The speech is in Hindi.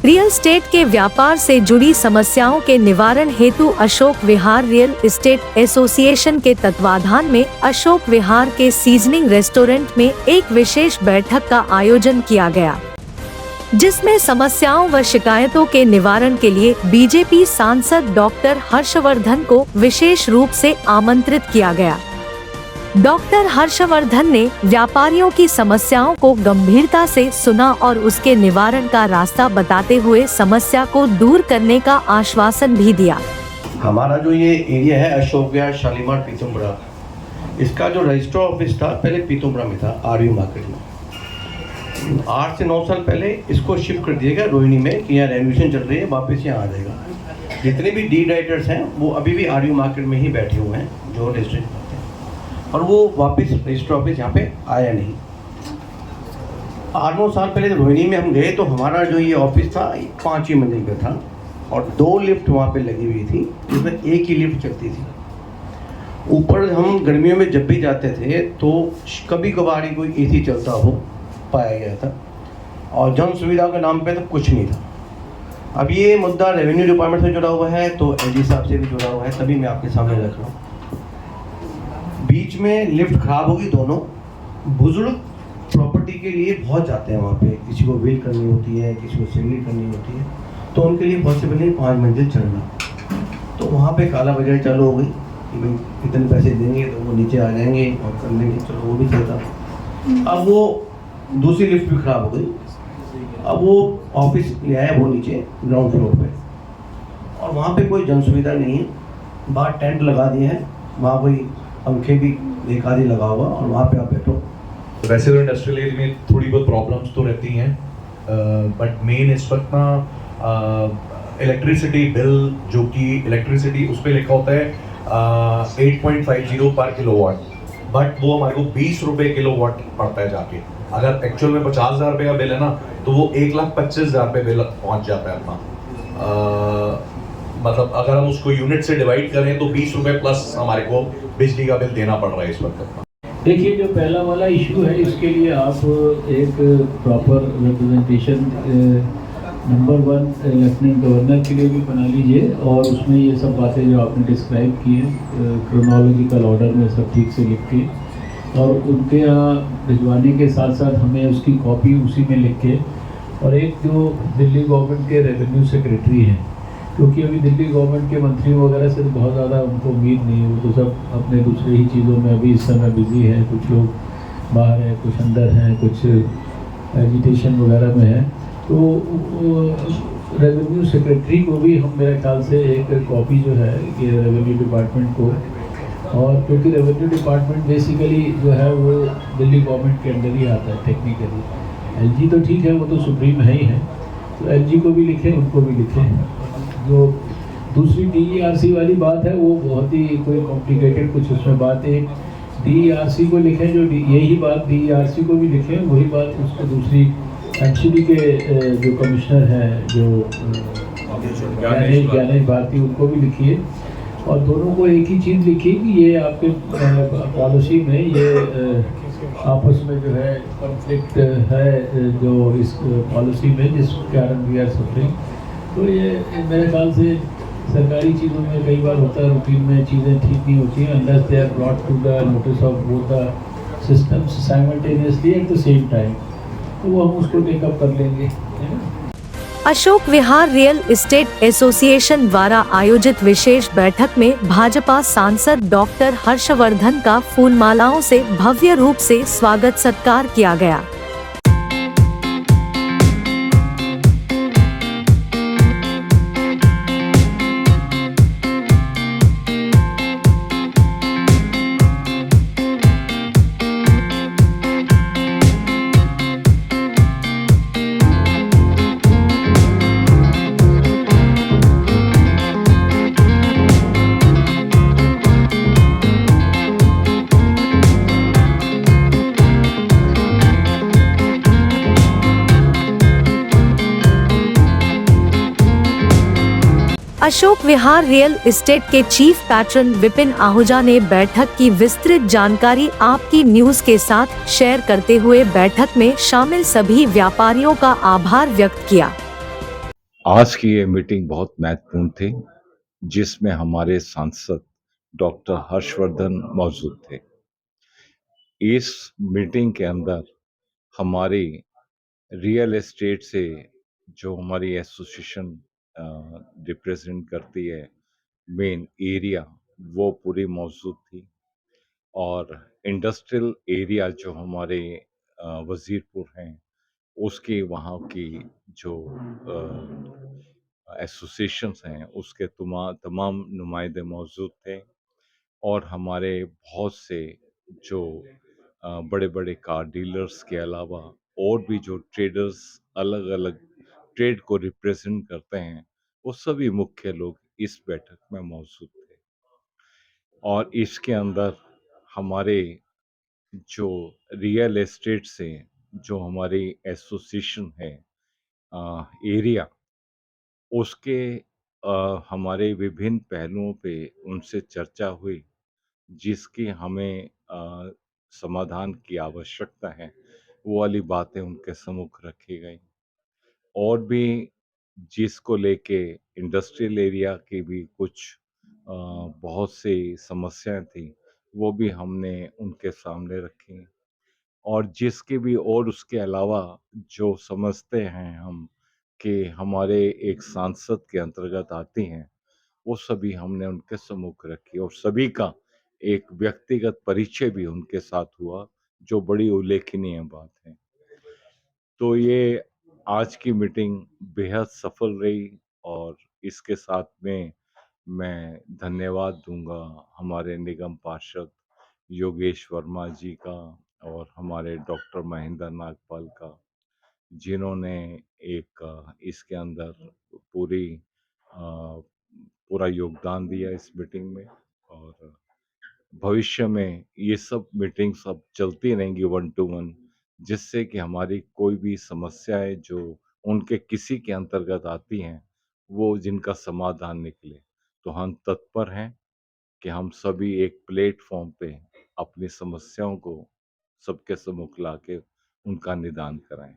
रियल एस्टेट के व्यापार से जुड़ी समस्याओं के निवारण हेतु Ashok Vihar real estate association के तत्वाधान में अशोक विहार के सीजनिंग रेस्टोरेंट में एक विशेष बैठक का आयोजन किया गया, जिसमें समस्याओं व शिकायतों के निवारण के लिए बीजेपी सांसद डॉक्टर हर्षवर्धन को विशेष रूप से आमंत्रित किया गया। डॉक्टर हर्षवर्धन ने व्यापारियों की समस्याओं को गंभीरता से सुना और उसके निवारण का रास्ता बताते हुए समस्या को दूर करने का आश्वासन भी दिया। हमारा जो ये एरिया है अशोक विहार शालीमार पीतमपुरा, इसका जो रजिस्टर ऑफिस था पहले पीतमपुरा में था, आरयू मार्केट में। 8 से 9 साल पहले इसको शिफ्ट कर दिया गया रोहिणी में कि यहाँ रेनोवेशन चल रही है, वापस यहाँ आ जाएगा। जितने भी डी राइटर्स हैं वो अभी भी आरयू मार्केट में ही बैठे हुए हैं जो रजिस्ट्रेशन करते हैं, और वो वापस रजिस्टर ऑफिस यहाँ पे आया नहीं। 8-9 साल पहले रोहिणी में हम गए तो हमारा जो ये ऑफिस था 5वीं मंजिल पे था और 2 लिफ्ट वहाँ पे लगी हुई थी, जिसमें एक ही लिफ्ट चलती थी। ऊपर हम गर्मियों में जब भी जाते थे तो कभी कभार ही कोई एसी चलता हो पाया गया था, और जन सुविधा के नाम पे तो कुछ नहीं था। अब ये मुद्दा रेवेन्यू डिपार्टमेंट से जुड़ा हुआ है तो एलजी साहब से भी जुड़ा हुआ है, तभी मैं आपके सामने रख रहा हूँ। बीच में लिफ्ट खराब होगी दोनों। बुजुर्ग प्रॉपर्टी के लिए बहुत जाते हैं वहाँ पे, किसी को व्हील करनी होती है, किसी को सिगली करनी होती है, तो उनके लिए पॉसिबल नहीं 5 मंजिल चढ़ना। तो वहाँ पे काला बाजारी चालू हो गई कि भाई इतने पैसे देंगे तो वो नीचे आ जाएंगे और कर लेंगे, चलो वो भी चलता। अब वो दूसरी लिफ्ट भी खराब हो गई, अब वो ऑफिस ले आया वो नीचे ग्राउंड फ्लोर पे, और वहाँ पे कोई जन सुविधा नहीं है। बाहर टेंट लगा दिए हैं, वहाँ कोई पंखे भी एक आधी लगा हुआ, और वहाँ पे आप बैठो। वैसे तो इंडस्ट्रियल एरिया में थोड़ी बहुत प्रॉब्लम्स तो रहती हैं, बट मेन इस वक्त ना इलेक्ट्रिसिटी बिल, जो कि इलेक्ट्रिसिटी उस पर लिखा होता है 8.50 पर किलोवाट, बट वो हमारे को 20 रुपये किलोवाट पड़ता है जाके। अगर एक्चुअल में 50,000 रुपये का बिल है ना तो वो 1,25,000 रुपये बिल पहुँच जाता है अपना। मतलब अगर हम उसको यूनिट से डिवाइड करें तो 20 रुपये प्लस हमारे को बिजली का बिल देना पड़ रहा है इस वक्त। देखिए, जो पहला वाला इशू है इसके लिए आप एक proper representation number 1 lieutenant governor के लिए भी बना लीजिए, और उसमें ये सब बातें जो आपने डिस्क्राइब की हैं क्रोनोलॉजिकल ऑर्डर में सब ठीक से लिख के, और उनके यहाँ भिजवाने के साथ साथ हमें उसकी कॉपी उसी में लिख के, और एक जो दिल्ली गवर्नमेंट के रेवेन्यू सेक्रेटरी हैं, क्योंकि अभी दिल्ली गवर्नमेंट के मंत्री वगैरह से बहुत ज़्यादा उनको उम्मीद नहीं है, वो तो सब अपने दूसरे ही चीज़ों में अभी इस समय बिजी हैं। कुछ लोग बाहर हैं, कुछ अंदर हैं, कुछ एजिटेशन वगैरह में हैं। तो रेवेन्यू सेक्रेटरी को भी हम मेरे ख्याल से एक कॉपी जो है कि रेवेन्यू डिपार्टमेंट को, और क्योंकि रेवेन्यू डिपार्टमेंट बेसिकली जो है वो दिल्ली गवर्नमेंट के अंडर ही आता है टेक्निकली। एलजी तो ठीक है, वो तो सुप्रीम है ही है, तो एलजी को भी लिखें, उनको भी लिखें। जो दूसरी डीईआरसी वाली बात है वो बहुत ही कोई कॉम्प्लिकेटेड कुछ उसमें बात है, डीईआरसी को लिखें, जो यही बात डीईआरसी को भी लिखें, वही बात उसको दूसरी एमसीडी के जो कमिश्नर हैं जो ज्ञानेश भारती, उनको भी लिखिए, और दोनों को एक ही चीज़ लिखिए कि ये आपके पॉलिसी में ये आपस में जो है कॉन्फ्लिक्ट है जो इस पॉलिसी में, जिस कारण वी आर सफरिंग। तो ये मेरे ख्याल से सरकारी चीज़ों में कई बार होता है, रूटीन में चीज़ें ठीक नहीं होती हैं unless they are brought to the notice of both the systems simultaneously at the same time, तो वो हम उसको टेकअप कर लेंगे। Ashok Vihar real estate association द्वारा आयोजित विशेष बैठक में भाजपा सांसद डॉक्टर हर्षवर्धन का फूलमालाओं से भव्य रूप से स्वागत सत्कार किया गया। अशोक विहार रियल एस्टेट के चीफ पैट्रन विपिन आहूजा ने बैठक की विस्तृत जानकारी आपकी न्यूज के साथ शेयर करते हुए बैठक में शामिल सभी व्यापारियों का आभार व्यक्त किया। आज की ये मीटिंग बहुत महत्वपूर्ण थी, जिसमें हमारे सांसद डॉक्टर हर्षवर्धन मौजूद थे। इस मीटिंग के अंदर हमारी रियल एस्टेट से जो हमारी एसोसिएशन रिप्रेजेंट करती है, मेन एरिया, वो पूरी मौजूद थी। और इंडस्ट्रियल एरिया जो हमारे वजीरपुर हैं, उसकी वहाँ की जो एसोसिएशंस हैं, उसके तमाम नुमाइंदे मौजूद थे। और हमारे बहुत से जो बड़े बड़े कार डीलर्स के अलावा और भी जो ट्रेडर्स अलग अलग ट्रेड को रिप्रेजेंट करते हैं, वो सभी मुख्य लोग इस बैठक में मौजूद थे। और इसके अंदर हमारे जो रियल एस्टेट से जो हमारी एसोसिएशन है, एरिया, उसके हमारे विभिन्न पहलुओं पे उनसे चर्चा हुई, जिसकी हमें समाधान की आवश्यकता है, वो वाली बातें उनके सम्मुख रखी गई। और भी जिसको लेके इंडस्ट्रियल एरिया की भी कुछ बहुत सी समस्याएं थी, वो भी हमने उनके सामने रखी। और जिसके भी और उसके अलावा जो समझते हैं हम कि हमारे एक सांसद के अंतर्गत आती हैं, वो सभी हमने उनके सम्मुख रखी। और सभी का एक व्यक्तिगत परिचय भी उनके साथ हुआ, जो बड़ी उल्लेखनीय बात है। तो ये आज की मीटिंग बेहद सफल रही। और इसके साथ में मैं धन्यवाद दूंगा हमारे निगम पार्षद योगेश वर्मा जी का और हमारे डॉक्टर महेंद्र नागपाल का, जिन्होंने एक इसके अंदर पूरी पूरा योगदान दिया इस मीटिंग में। और भविष्य में ये सब मीटिंग्स अब चलती रहेंगी वन टू वन, जिससे कि हमारी कोई भी समस्याएं जो उनके किसी के अंतर्गत आती हैं, वो जिनका समाधान निकले। तो हम तत्पर हैं कि हम सभी एक प्लेटफॉर्म पे अपनी समस्याओं को सबके सम्मुख लाके उनका निदान कराएं।